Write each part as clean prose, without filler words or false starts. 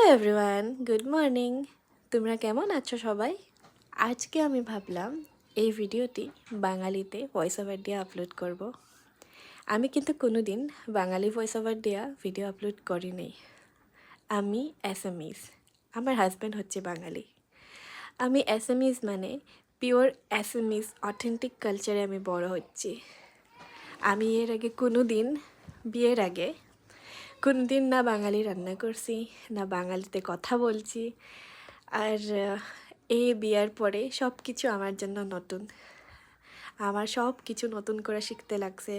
Hello everyone, good morning. তোমরা কেমন আছো সবাই? আজকে আমি ভাবলাম এই ভিডিওটি বাঙালিতে ভয়েস ওভার দিয়ে আপলোড করব। আমি কিন্তু কোনো দিন বাঙালি ভয়েস ওভার দেওয়া ভিডিও আপলোড করিনি। আমি অ্যাসামিজ, আমার হাজব্যান্ড হচ্ছে বাঙালি। আমি অ্যাসামিজ মানে পিওর অ্যাসামিজ অথেন্টিক কালচারে আমি বড় হচ্ছি। আমি এর আগে বিয়ের আগে কোনো দিন না বাঙালি রান্না করছি, না বাঙালিতে কথা বলছি। আর এই বিয়ার পরে সব কিছু আমার জন্য নতুন। আমার সব কিছু নতুন করে শিখতে লাগছে।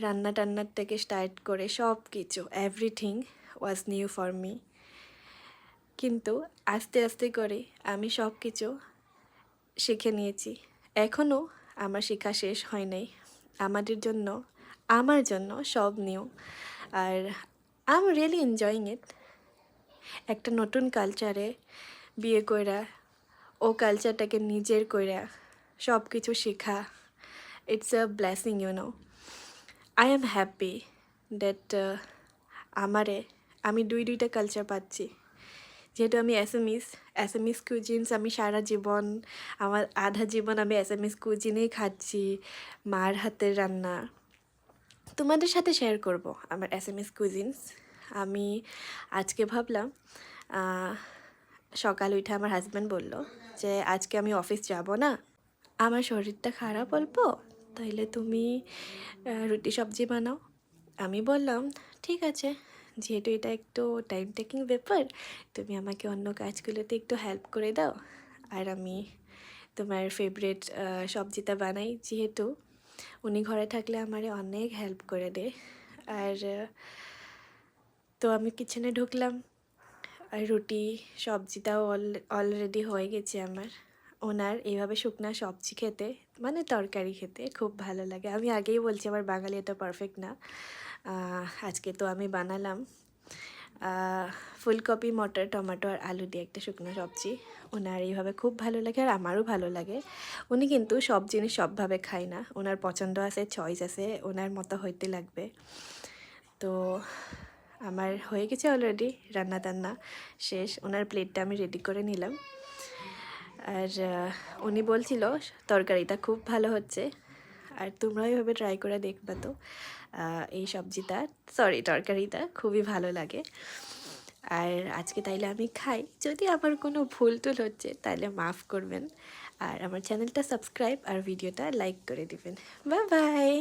রান্না টান্নার থেকে স্টার্ট করে সব কিছু, everything was new for me. কিন্তু আস্তে আস্তে করে আমি সব কিছু শিখে নিয়েছি। এখনও আমার শেখা শেষ হয় নাই। আমার জন্য সব নিউ। আর I am really enjoying it. একটা নতুন কালচারে বিয়ে কইরা ও কালচারটাকে নিজের কইরা সব কিছু শেখা, it's a blessing I am happy that আমি দুইটা কালচার পাচ্ছি। যেহেতু আমি অ্যাসামিস কুজিনস আমি সারা জীবন, আমার আধা জীবন আমি অ্যাসামিস কুজিনেই খাচ্ছি, মার হাতের রান্না। তোমাদের সাথে শেয়ার করব আমার অ্যাসামিস কুজিনস। আমি আজকে ভাবলাম, সকাল উঠে আমার হাজব্যান্ড বলল যে আজকে আমি অফিস যাব না, আমার শরীরটা খারাপ অল্প, তাইলে তুমি রুটি সবজি বানাও। আমি বললাম ঠিক আছে, যেহেতু এটা একটু টাইম টেকিং ব্যাপার, তুমি আমাকে অন্য কাজগুলোতে একটু হেল্প করে দাও, আর আমি তোমার ফেভারিট সবজিটা বানাই। যেহেতু উনি ঘরে থাকলে আমারে অনেক হেল্প করে দেয়। আর তো আমি কিচেনে ঢুকলাম, আর রুটি সবজিটাও অলরেডি হয়ে গেছে আমার। ওনার এইভাবে শুকনা সবজি খেতে, মানে তরকারি খেতে খুব ভালো লাগে। আমি আগেই বলছি আমার বাঙালি এটা পারফেক্ট না। আজকে তো আমি বানালাম ফুলকপি, মটর, টমেটো আর আলু দিয়ে একটা শুকনো সবজি। ওনার এইভাবে খুব ভালো লাগে, আর আমারও ভালো লাগে। উনি কিন্তু সব জিনিস সবভাবে খায় না, ওনার পছন্দ আছে, চয়েস আছে, ওনার মতো হইতে লাগবে। তো আমার হয়ে গেছে অলরেডি, রান্না টান্না শেষ। ওনার প্লেটটা আমি রেডি করে নিলাম। আর উনি বলছিল তরকারিটা খুব ভালো হচ্ছে, আর তোমরাও এভাবে ট্রাই করে দেখবা। তো এই তরকারিটা খুবই ভালো লাগে। আর আজকে তাইলে আমি খাই। যদি আমার কোনো ভুল টুল হচ্ছে তাহলে মাফ করবেন, আর আমার চ্যানেলটা সাবস্ক্রাইব আর ভিডিওটা লাইক করে দিবেন। Bye bye.